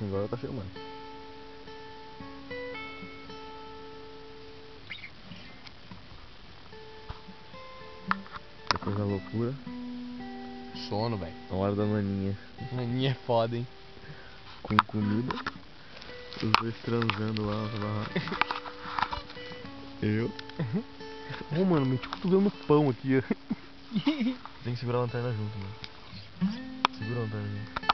Agora tá filmando. Depois da loucura. Sono, velho. A hora da naninha. Naninha é foda, hein? Com comida. Os dois transando lá na barraca. Eu. Ô, mano, meti o cotovelo no pão aqui, ó. Tem que segurar a lanterna junto, mano. Segura a lanterna junto.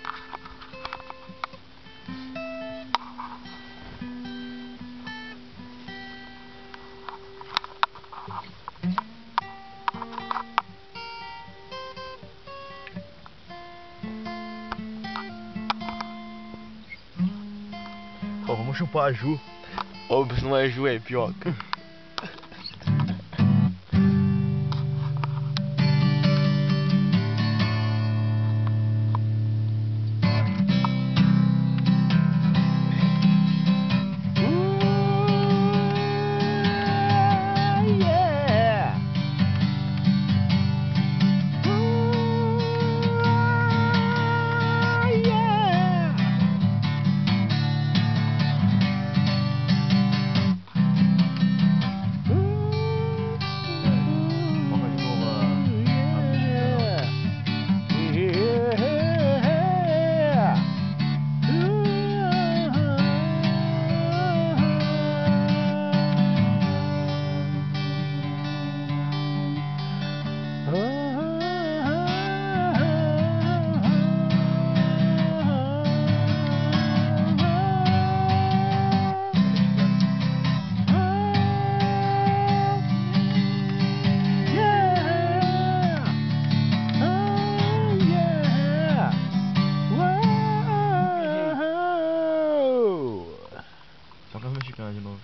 Ó, vamos chupar a Ju. Óbvio, se não é Ju, é pioca. Toca as mexicanas de novo.